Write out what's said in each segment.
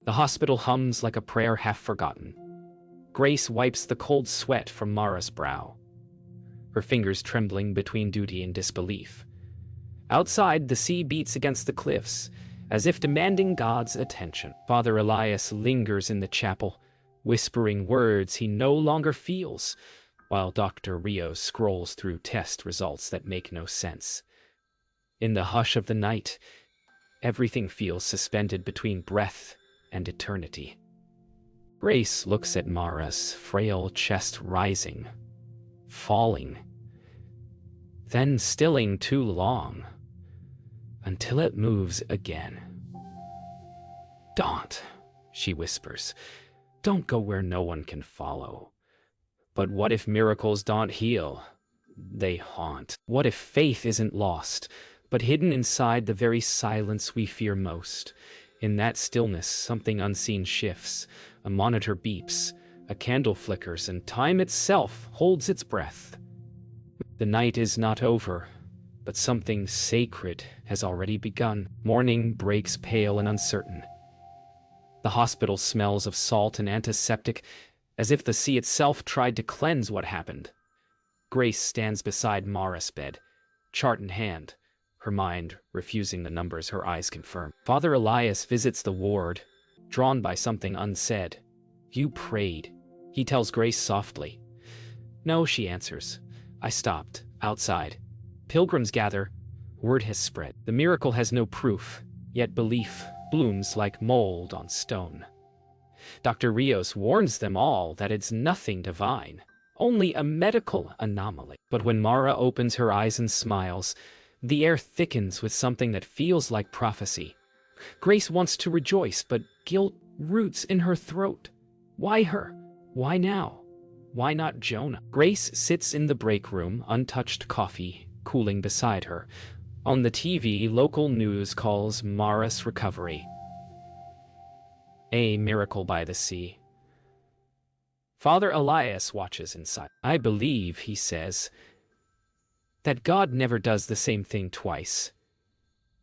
The hospital hums like a prayer half forgotten. Grace wipes the cold sweat from Mara's brow, her fingers trembling between duty and disbelief. Outside, the sea beats against the cliffs, as if demanding God's attention. Father Elias lingers in the chapel, whispering words he no longer feels, while Dr. Rios scrolls through test results that make no sense. In the hush of the night, everything feels suspended between breath and eternity. Grace looks at Mara's frail chest rising, falling, then stilling too long, until it moves again. "Don't," she whispers. "Don't go where no one can follow." But what if miracles don't heal? They haunt. What if faith isn't lost, but hidden inside the very silence we fear most? In that stillness, something unseen shifts. A monitor beeps, a candle flickers, and time itself holds its breath. The night is not over, but something sacred has already begun. Morning breaks pale and uncertain. The hospital smells of salt and antiseptic, as if the sea itself tried to cleanse what happened. Grace stands beside Mara's bed, chart in hand, her mind refusing the numbers her eyes confirm. Father Elias visits the ward, drawn by something unsaid. "You prayed," he tells Grace softly. "No," she answers. "I stopped, outside. Pilgrims gather. Word has spread. The miracle has no proof, yet belief blooms like mold on stone. Dr. Rios warns them all that it's nothing divine, only a medical anomaly." But when Mara opens her eyes and smiles, the air thickens with something that feels like prophecy. Grace wants to rejoice, but guilt roots in her throat. Why her? Why now? Why not Jonah? Grace sits in the break room, untouched coffee cooling beside her. On the TV, local news calls Mara's recovery a miracle by the sea. Father Elias watches inside. "I believe," he says, "that God never does the same thing twice."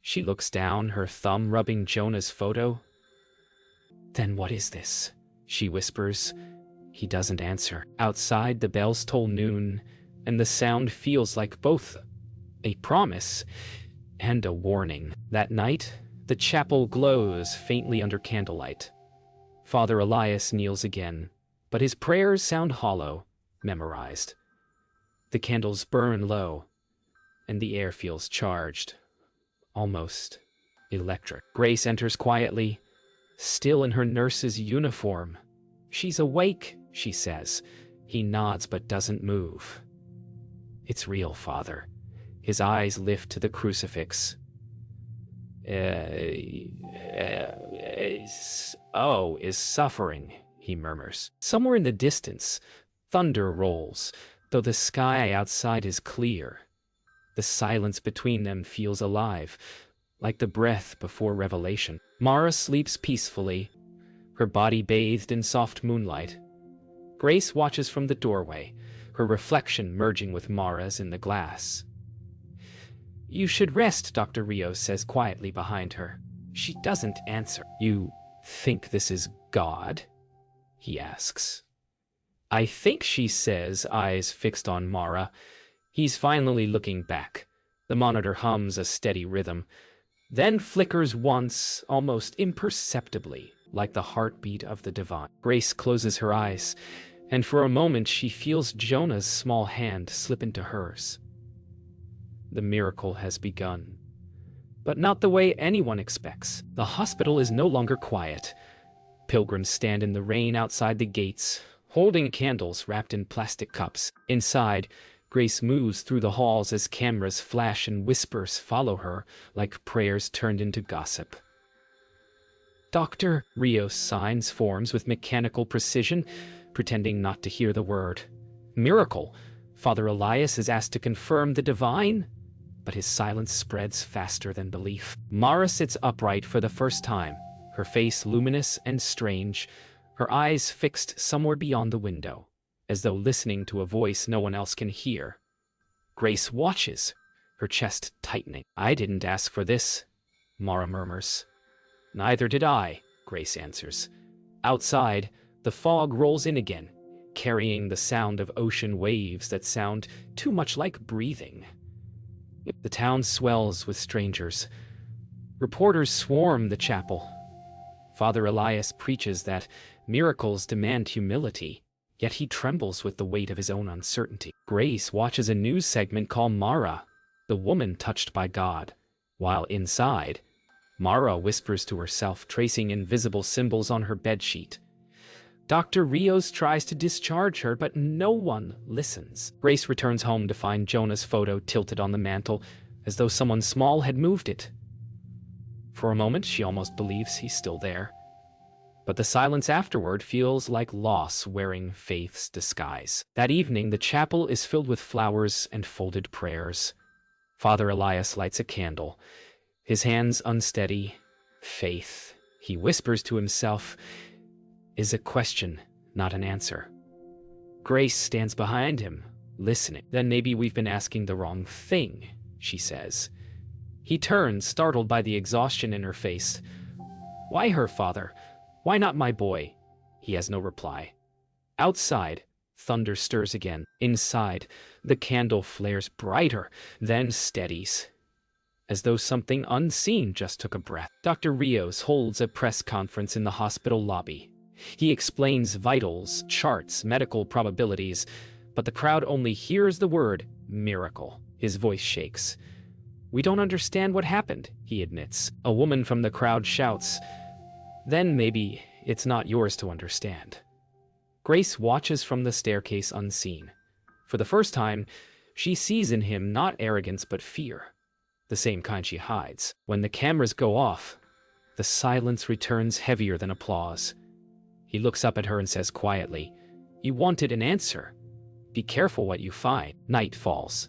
She looks down, her thumb rubbing Jonah's photo. "Then what is this?" she whispers. He doesn't answer. Outside, the bells toll noon, and the sound feels like both a promise and a warning. That night, the chapel glows faintly under candlelight. Father Elias kneels again, but his prayers sound hollow, memorized. The candles burn low, and the air feels charged, almost electric. Grace enters quietly, still in her nurse's uniform. "She's awake," she says. He nods but doesn't move. "It's real, Father." His eyes lift to the crucifix. Is suffering," he murmurs. Somewhere in the distance, thunder rolls, though the sky outside is clear. The silence between them feels alive, like the breath before revelation. Mara sleeps peacefully, her body bathed in soft moonlight. Grace watches from the doorway, her reflection merging with Mara's in the glass. "You should rest," Dr. Rios says quietly behind her. She doesn't answer. "You think this is God?" he asks. "I think," she says, eyes fixed on Mara. He's finally looking back. The monitor hums a steady rhythm, then flickers once, almost imperceptibly, like the heartbeat of the divine. Grace closes her eyes, and for a moment she feels Jonah's small hand slip into hers. The miracle has begun, but not the way anyone expects. The hospital is no longer quiet. Pilgrims stand in the rain outside the gates, holding candles wrapped in plastic cups. Inside, Grace moves through the halls as cameras flash and whispers follow her, like prayers turned into gossip. "Dr. Rios" signs forms with mechanical precision, pretending not to hear the word. "Miracle." Father Elias is asked to confirm the divine, but his silence spreads faster than belief. Mara sits upright for the first time, her face luminous and strange, her eyes fixed somewhere beyond the window, as though listening to a voice no one else can hear. Grace watches, her chest tightening. "I didn't ask for this," Mara murmurs. "Neither did I," Grace answers. Outside, the fog rolls in again, carrying the sound of ocean waves that sound too much like breathing. The town swells with strangers. Reporters swarm the chapel. Father Elias preaches that miracles demand humility, yet he trembles with the weight of his own uncertainty. Grace watches a news segment called Mara, the woman touched by God, while inside, Mara whispers to herself, tracing invisible symbols on her bedsheet. Dr. Rios tries to discharge her, but no one listens. Grace returns home to find Jonah's photo tilted on the mantel, as though someone small had moved it. For a moment, she almost believes he's still there. But the silence afterward feels like loss wearing faith's disguise. That evening, the chapel is filled with flowers and folded prayers. Father Elias lights a candle, his hands unsteady. Faith, he whispers to himself, is a question, not an answer. Grace stands behind him, listening. Then maybe we've been asking the wrong thing, she says. He turns, startled by the exhaustion in her face. Why her, Father? Why not my boy? He has no reply. Outside, thunder stirs again. Inside, the candle flares brighter, then steadies, as though something unseen just took a breath. Dr. Rios holds a press conference in the hospital lobby. He explains vitals, charts, medical probabilities, but the crowd only hears the word miracle. His voice shakes. We don't understand what happened, he admits. A woman from the crowd shouts, then maybe it's not yours to understand. Grace watches from the staircase unseen. For the first time, she sees in him not arrogance but fear, the same kind she hides. When the cameras go off, the silence returns heavier than applause. He looks up at her and says quietly, You wanted an answer. Be careful what you find. Night falls.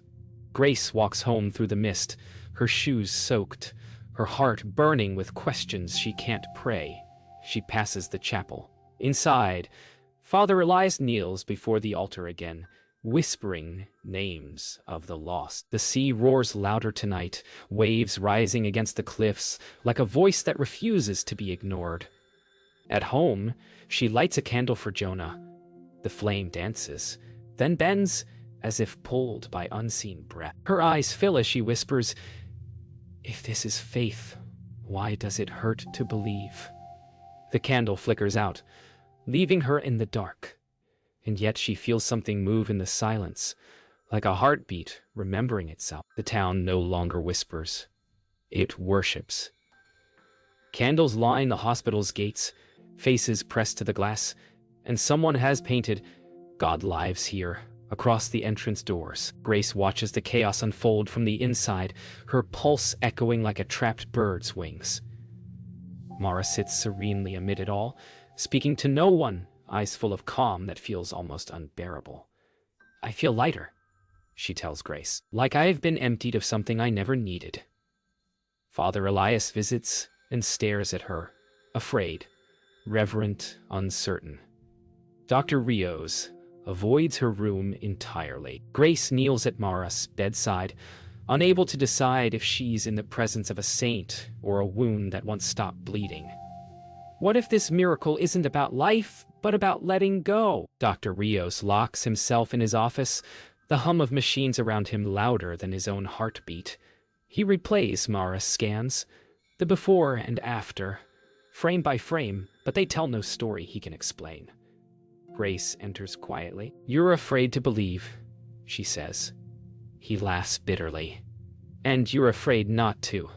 Grace walks home through the mist, her shoes soaked, her heart burning with questions she can't pray. She passes the chapel. Inside, Father Elias kneels before the altar again, whispering names of the lost. The sea roars louder tonight, waves rising against the cliffs, like a voice that refuses to be ignored. At home, she lights a candle for Jonah. The flame dances, then bends as if pulled by unseen breath. Her eyes fill as she whispers, If this is faith, why does it hurt to believe? The candle flickers out, leaving her in the dark. And yet she feels something move in the silence, like a heartbeat remembering itself. The town no longer whispers. It worships. Candles line the hospital's gates, faces pressed to the glass, and someone has painted, God lives here, across the entrance doors. Grace watches the chaos unfold from the inside, her pulse echoing like a trapped bird's wings. Mara sits serenely amid it all, speaking to no one, eyes full of calm that feels almost unbearable. I feel lighter, she tells Grace, like I have been emptied of something I never needed. Father Elias visits and stares at her, afraid, reverent, uncertain. Dr. Rios avoids her room entirely. Grace kneels at Mara's bedside, unable to decide if she's in the presence of a saint or a wound that once stopped bleeding. What if this miracle isn't about life, but about letting go? Dr. Rios locks himself in his office, the hum of machines around him louder than his own heartbeat. He replays Mara's scans, the before and after, frame by frame, but they tell no story he can explain. Grace enters quietly. You're afraid to believe, she says. He laughs bitterly. And you're afraid not to.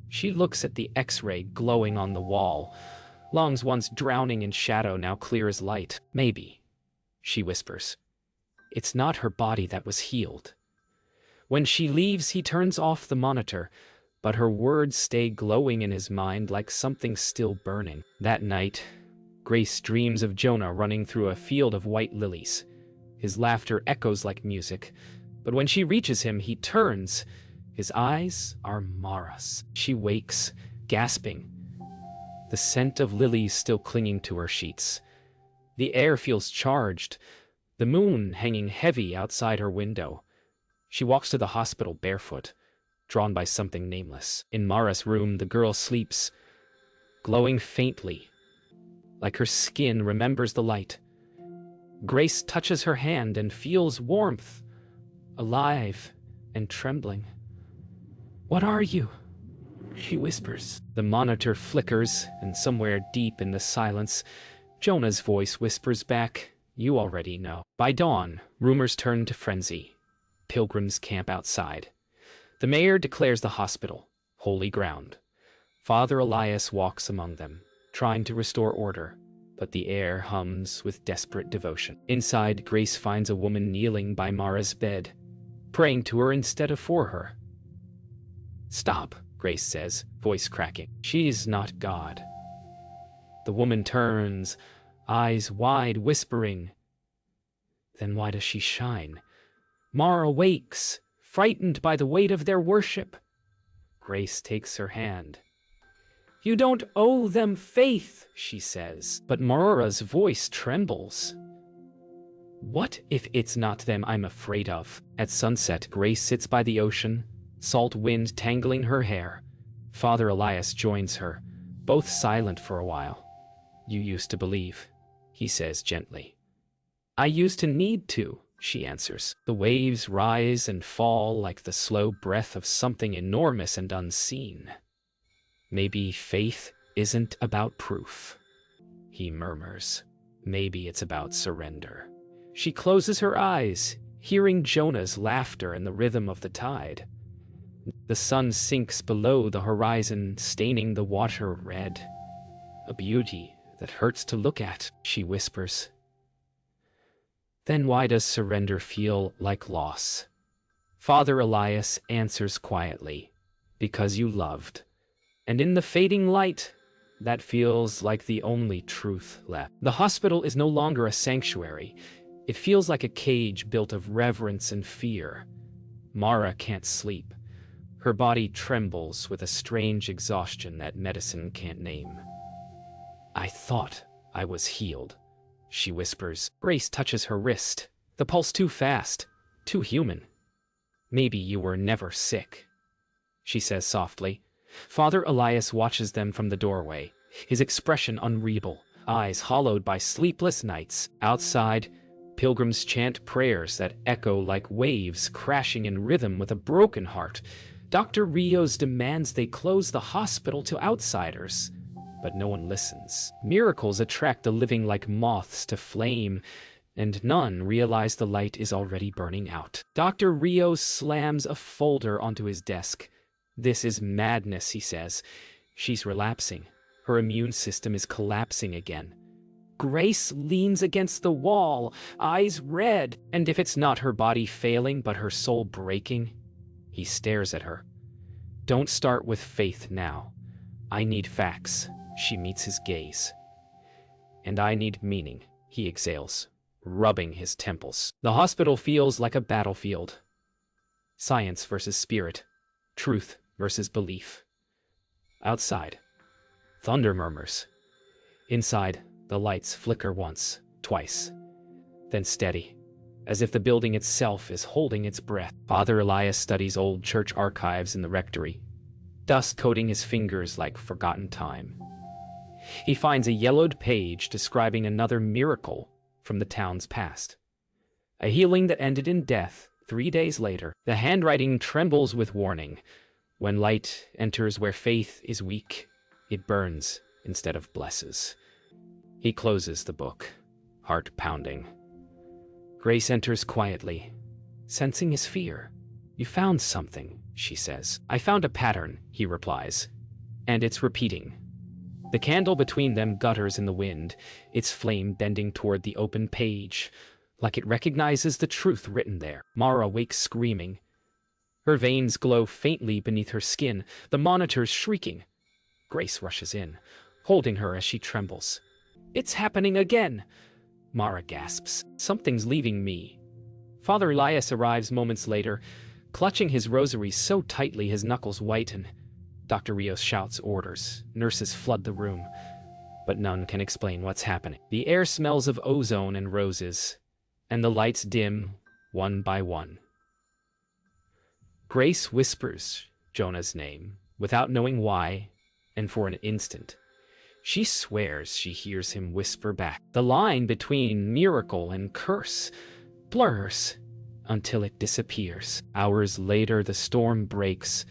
She looks at the X-ray glowing on the wall, lungs once drowning in shadow now clear as light. Maybe, she whispers. It's not her body that was healed. When she leaves, he turns off the monitor, but her words stay glowing in his mind like something still burning. That night, Grace dreams of Jonah running through a field of white lilies. His laughter echoes like music, but when she reaches him, he turns. His eyes are Mara's. She wakes, gasping, the scent of lilies still clinging to her sheets. The air feels charged, the moon hanging heavy outside her window. She walks to the hospital barefoot, drawn by something nameless. In Mara's room, the girl sleeps, glowing faintly like her skin remembers the light. Grace touches her hand and feels warmth, alive and trembling. "What are you?" she whispers. The monitor flickers, and somewhere deep in the silence, Jonah's voice whispers back, "You already know." By dawn, rumors turn to frenzy. Pilgrims camp outside. The mayor declares the hospital holy ground. Father Elias walks among them, trying to restore order, but the air hums with desperate devotion. Inside, Grace finds a woman kneeling by Mara's bed, praying to her instead of for her. "Stop," Grace says, voice cracking. "She's not God." The woman turns, eyes wide, whispering. Then why does she shine? Mara wakes, frightened by the weight of their worship. Grace takes her hand. "You don't owe them faith," she says, but Mara's voice trembles. "What if it's not them I'm afraid of?" At sunset, Grace sits by the ocean, salt wind tangling her hair. Father Elias joins her, both silent for a while. "You used to believe," he says gently. "I used to need to," she answers. The waves rise and fall like the slow breath of something enormous and unseen. "Maybe faith isn't about proof," he murmurs. "Maybe it's about surrender." She closes her eyes, hearing Jonah's laughter and the rhythm of the tide. The sun sinks below the horizon, staining the water red. "A beauty that hurts to look at," she whispers. "Then why does surrender feel like loss?" Father Elias answers quietly, "Because you loved. And in the fading light, that feels like the only truth left." The hospital is no longer a sanctuary. It feels like a cage built of reverence and fear. Mara can't sleep. Her body trembles with a strange exhaustion that medicine can't name. "I thought I was healed," she whispers. Grace touches her wrist. "The pulse too fast, too human." "Maybe you were never sick," she says softly. Father Elias watches them from the doorway, his expression unreadable, eyes hollowed by sleepless nights. Outside, pilgrims chant prayers that echo like waves crashing in rhythm with a broken heart. Dr. Rios demands they close the hospital to outsiders, but no one listens. Miracles attract the living like moths to flame, and none realize the light is already burning out. Dr. Rios slams a folder onto his desk. "This is madness," he says. "She's relapsing. Her immune system is collapsing again." Grace leans against the wall, eyes red. "And if it's not her body failing, but her soul breaking?" He stares at her. "Don't start with faith now. I need facts." She meets his gaze. "And I need meaning," he exhales, rubbing his temples. The hospital feels like a battlefield. Science versus spirit. Truth versus belief. Outside, thunder murmurs. Inside, the lights flicker once, twice, then steady, as if the building itself is holding its breath. Father Elias studies old church archives in the rectory, dust coating his fingers like forgotten time. He finds a yellowed page describing another miracle from the town's past. A healing that ended in death 3 days later. The handwriting trembles with warning. When light enters where faith is weak, it burns instead of blesses. He closes the book, heart pounding. Grace enters quietly, sensing his fear. "You found something," she says. "I found a pattern," he replies, "and it's repeating." The candle between them gutters in the wind, its flame bending toward the open page, like it recognizes the truth written there. Mara wakes screaming. Her veins glow faintly beneath her skin, the monitors shrieking. Grace rushes in, holding her as she trembles. "It's happening again!" Mara gasps. "Something's leaving me." Father Elias arrives moments later, clutching his rosary so tightly his knuckles whiten. Dr. Rios shouts orders. Nurses flood the room, but none can explain what's happening. The air smells of ozone and roses, and the lights dim one by one. Grace whispers Jonah's name, without knowing why, and for an instant, She swears she hears him whisper back. The line between miracle and curse blurs until it disappears. Hours later, the storm breaks.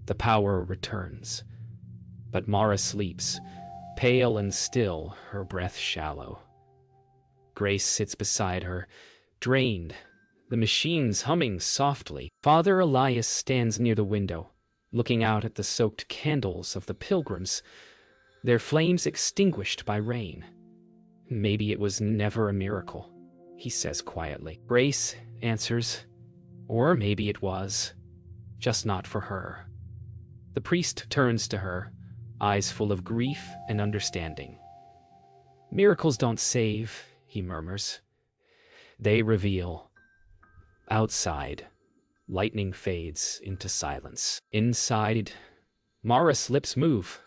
The power returns. But Mara sleeps, pale and still, her breath shallow. Grace sits beside her, drained, the machines humming softly. Father Elias stands near the window, looking out at the soaked candles of the pilgrims, their flames extinguished by rain. Maybe it was never a miracle, he says quietly. Grace answers, or maybe it was, just not for her. The priest turns to her, eyes full of grief and understanding. Miracles don't save, he murmurs. They reveal. Outside, lightning fades into silence. Inside, Mara's lips move,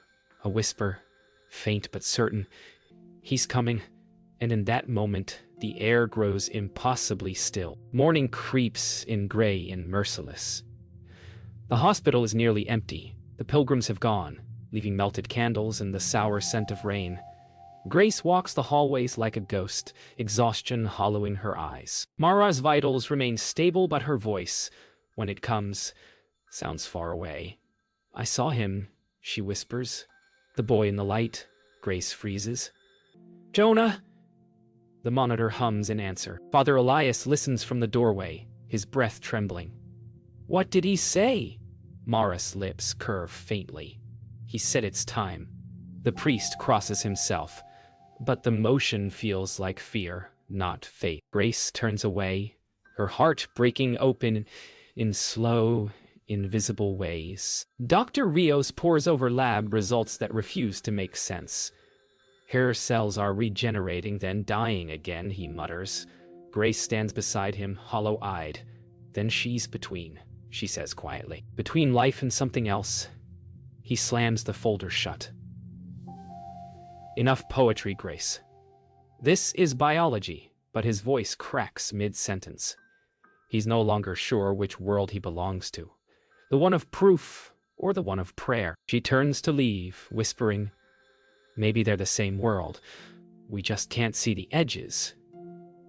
a whisper, faint but certain. He's coming, and in that moment, the air grows impossibly still. Morning creeps in gray and merciless. The hospital is nearly empty. The pilgrims have gone, leaving melted candles and the sour scent of rain. Grace walks the hallways like a ghost, exhaustion hollowing her eyes. Mara's vitals remain stable, but her voice, when it comes, sounds far away. I saw him, she whispers. The boy in the light. Grace freezes. Jonah! The monitor hums in answer. Father Elias listens from the doorway, his breath trembling. What did he say? Mara's lips curve faintly. He said it's time. The priest crosses himself, but the motion feels like fear, not faith. Grace turns away, her heart breaking open in slow, invisible ways. Dr. Rios pores over lab results that refuse to make sense. Hair cells are regenerating, then dying again, he mutters. Grace stands beside him, hollow-eyed. Then she's between, she says quietly. Between life and something else. He slams the folder shut. Enough poetry, Grace. This is biology, but his voice cracks mid-sentence. He's no longer sure which world he belongs to. The one of proof or the one of prayer. She turns to leave, whispering, maybe they're the same world. We just can't see the edges.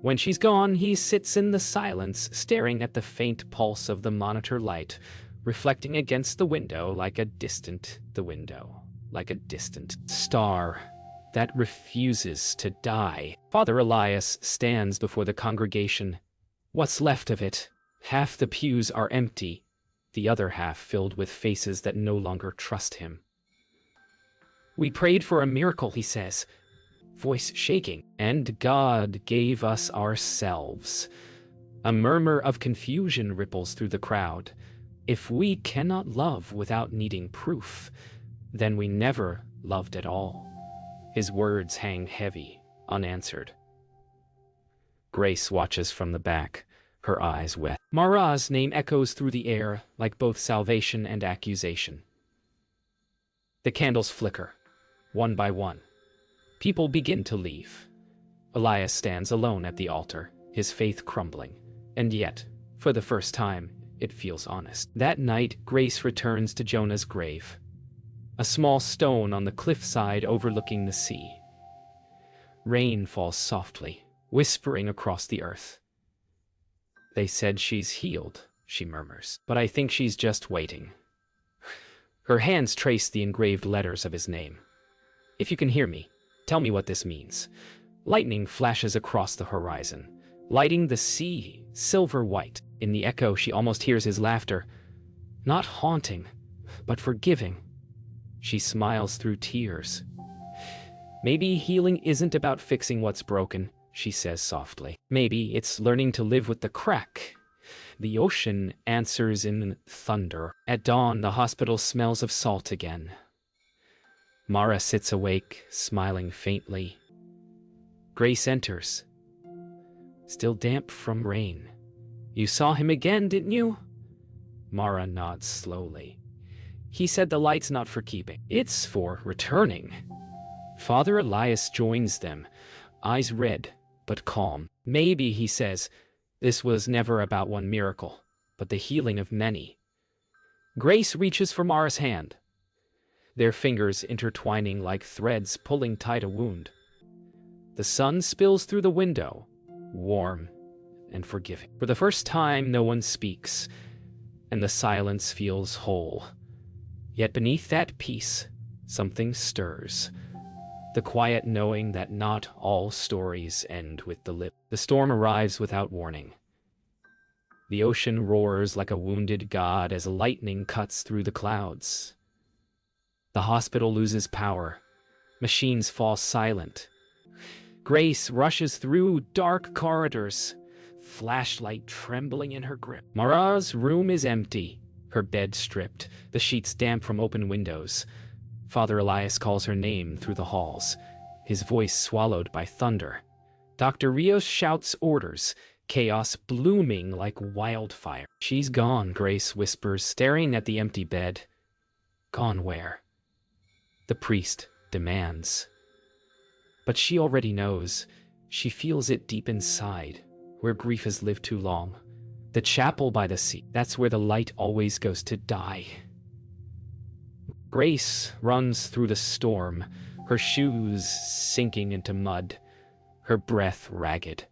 When she's gone, he sits in the silence, staring at the faint pulse of the monitor light, reflecting against the window like a distant star that refuses to die. Father Elias stands before the congregation. What's left of it? Half the pews are empty, the other half filled with faces that no longer trust him. We prayed for a miracle, he says, voice shaking, and God gave us ourselves. A murmur of confusion ripples through the crowd. If we cannot love without needing proof, then we never loved at all. His words hang heavy, unanswered. Grace watches from the back, her eyes wet. Mara's name echoes through the air like both salvation and accusation. The candles flicker, one by one. People begin to leave. Elias stands alone at the altar, his faith crumbling, and yet, for the first time, it feels honest. That night, Grace returns to Jonah's grave, a small stone on the cliffside overlooking the sea. Rain falls softly, whispering across the earth. They said she's healed, she murmurs, but I think she's just waiting. Her hands trace the engraved letters of his name. If you can hear me, tell me what this means. Lightning flashes across the horizon, lighting the sea silver white. In the echo, she almost hears his laughter. Not haunting, but forgiving. She smiles through tears. Maybe healing isn't about fixing what's broken, she says softly. Maybe it's learning to live with the crack. The ocean answers in thunder. At dawn, the hospital smells of salt again. Mara sits awake, smiling faintly. Grace enters, still damp from rain. You saw him again, didn't you? Mara nods slowly. He said the light's not for keeping. It's for returning. Father Elias joins them, eyes red but calm. Maybe, he says, this was never about one miracle, but the healing of many. Grace reaches for Mara's hand. their fingers intertwining like threads pulling tight a wound. The sun spills through the window, warm and forgiving. For the first time, no one speaks, and the silence feels whole. Yet beneath that peace, something stirs. The quiet knowing that not all stories end with the lip. The storm arrives without warning. The ocean roars like a wounded god as lightning cuts through the clouds. The hospital loses power. Machines fall silent. Grace rushes through dark corridors, flashlight trembling in her grip. Mara's room is empty, her bed stripped, the sheets damp from open windows. Father Elias calls her name through the halls, his voice swallowed by thunder. Dr. Rios shouts orders, chaos blooming like wildfire. She's gone, Grace whispers, staring at the empty bed. Gone where? The priest demands. But she already knows. She feels it deep inside, where grief has lived too long. The chapel by the sea, that's where the light always goes to die. Grace runs through the storm, her shoes sinking into mud, her breath ragged.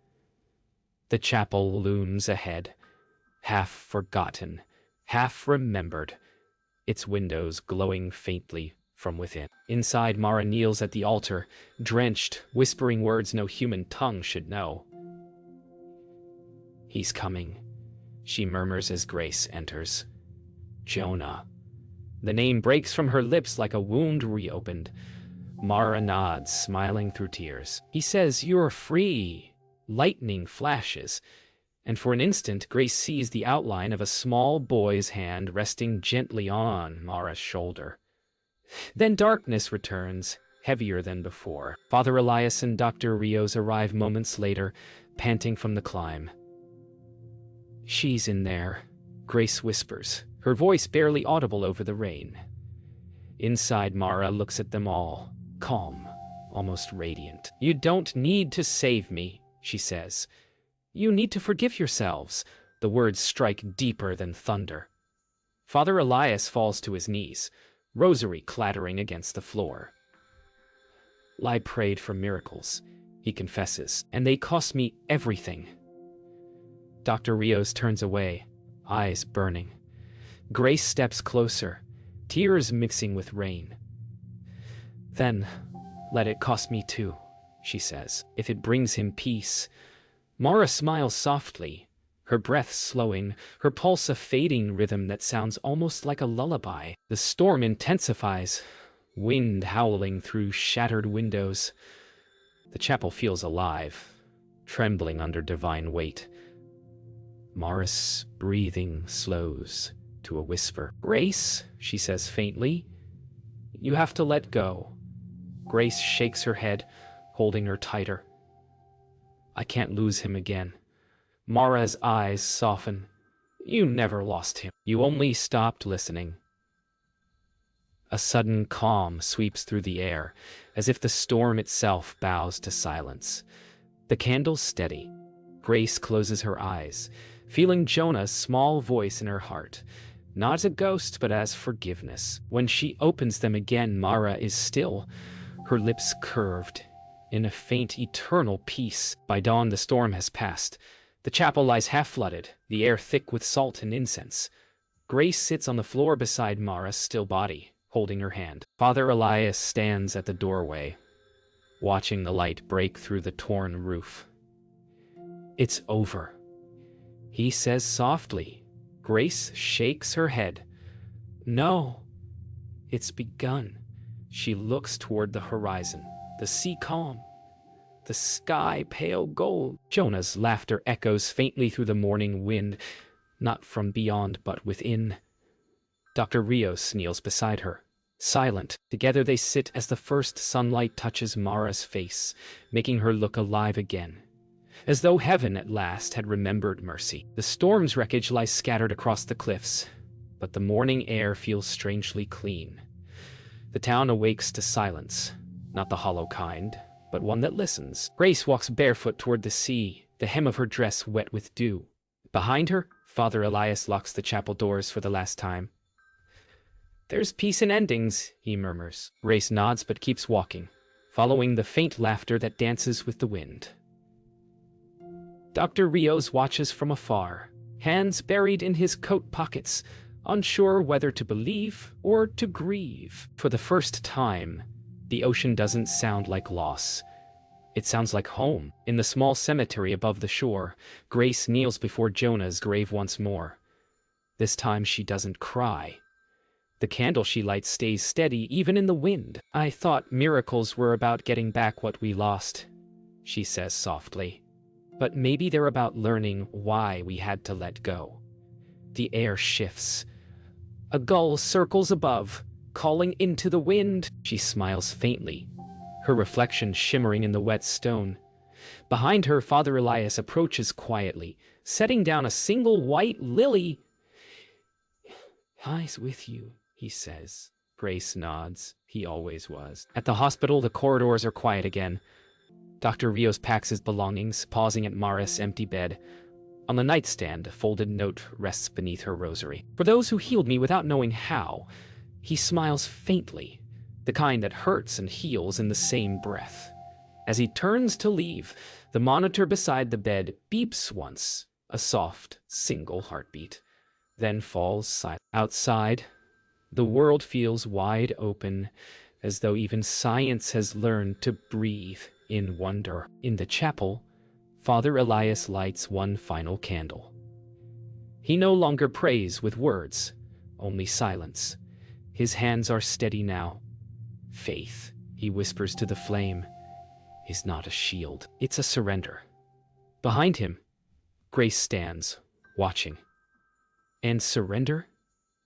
The chapel looms ahead, half forgotten, half remembered, its windows glowing faintly from within. Inside, Mara kneels at the altar, drenched, whispering words no human tongue should know. He's coming, she murmurs as Grace enters. Jonah. The name breaks from her lips like a wound reopened. Mara nods, smiling through tears. He says, "You're free." Lightning flashes, and for an instant Grace sees the outline of a small boy's hand resting gently on Mara's shoulder. Then darkness returns, heavier than before. Father Elias and Dr. Rios arrive moments later, panting from the climb. "She's in there," Grace whispers, her voice barely audible over the rain. Inside, Mara looks at them all, calm, almost radiant. "You don't need to save me," she says. "You need to forgive yourselves." The words strike deeper than thunder. Father Elias falls to his knees, rosary clattering against the floor. "I prayed for miracles," he confesses, "and they cost me everything." Dr. Rios turns away, eyes burning. Grace steps closer, tears mixing with rain. "Then let it cost me too," she says, "if it brings him peace." Mara smiles softly, her breath slowing, her pulse a fading rhythm that sounds almost like a lullaby. The storm intensifies, wind howling through shattered windows. The chapel feels alive, trembling under divine weight. Mara's breathing slows to a whisper. "Grace," she says faintly, "you have to let go." Grace shakes her head, holding her tighter. "I can't lose him again." Mara's eyes soften. "You never lost him. You only stopped listening." A sudden calm sweeps through the air, as if the storm itself bows to silence. The candles steady. Grace closes her eyes, feeling Jonah's small voice in her heart, not as a ghost but as forgiveness. When she opens them again, Mara is still, her lips curved, in a faint, eternal peace. By dawn, the storm has passed. The chapel lies half-flooded, the air thick with salt and incense. Grace sits on the floor beside Mara's still body, holding her hand. Father Elias stands at the doorway, watching the light break through the torn roof. "It's over," he says softly. Grace shakes her head. "No, it's begun." She looks toward the horizon, the sea calm, the sky pale gold. Jonah's laughter echoes faintly through the morning wind, not from beyond but within. Dr. Rios kneels beside her, silent. Together they sit as the first sunlight touches Mara's face, making her look alive again, as though heaven at last had remembered mercy. The storm's wreckage lies scattered across the cliffs, but the morning air feels strangely clean. The town awakes to silence, not the hollow kind, but one that listens. Grace walks barefoot toward the sea, the hem of her dress wet with dew. Behind her, Father Elias locks the chapel doors for the last time. There's peace in endings, he murmurs. Grace nods but keeps walking, following the faint laughter that dances with the wind. Dr. Rios watches from afar, hands buried in his coat pockets, unsure whether to believe or to grieve. For the first time, the ocean doesn't sound like loss. It sounds like home. In the small cemetery above the shore, Grace kneels before Jonah's grave once more. This time she doesn't cry. The candle she lights stays steady even in the wind. I thought miracles were about getting back what we lost, she says softly. But maybe they're about learning why we had to let go. The air shifts. A gull circles above, calling into the wind. She smiles faintly, her reflection shimmering in the wet stone. Behind her, Father Elias approaches quietly, setting down a single white lily. "Hi's with you," he says. Grace nods. He always was. At the hospital, the corridors are quiet again. Dr. Rios packs his belongings, pausing at Mara's empty bed. On the nightstand, a folded note rests beneath her rosary. "For those who healed me without knowing how." He smiles faintly, the kind that hurts and heals in the same breath. As he turns to leave, the monitor beside the bed beeps once, a soft, single heartbeat, then falls silent. Outside, the world feels wide open, as though even science has learned to breathe in wonder. In the chapel, Father Elias lights one final candle. He no longer prays with words, only silence. His hands are steady now. Faith, he whispers to the flame, is not a shield. It's a surrender. Behind him, Grace stands, watching. "And surrender?"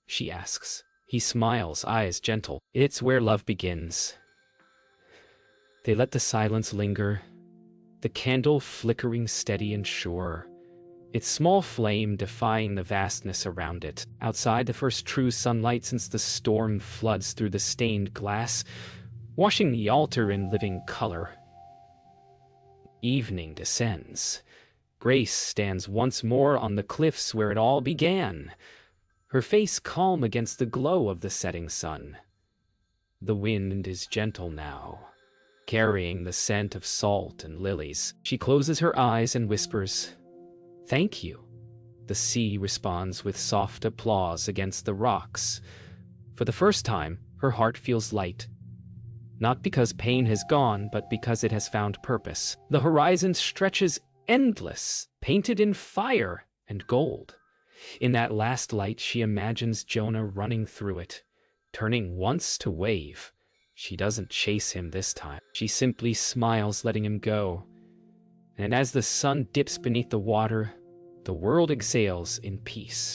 she asks. He smiles, eyes gentle. "It's where love begins." They let the silence linger, the candle flickering steady and sure, its small flame defying the vastness around it. Outside, the first true sunlight since the storm floods through the stained glass, washing the altar in living color. Evening descends. Grace stands once more on the cliffs where it all began, her face calm against the glow of the setting sun. The wind is gentle now, carrying the scent of salt and lilies. She closes her eyes and whispers, "Thank you." The sea responds with soft applause against the rocks. For the first time, her heart feels light. Not because pain has gone, but because it has found purpose. The horizon stretches endless, painted in fire and gold. In that last light, she imagines Jonah running through it, turning once to wave. She doesn't chase him this time. She simply smiles, letting him go. And as the sun dips beneath the water, the world exhales in peace.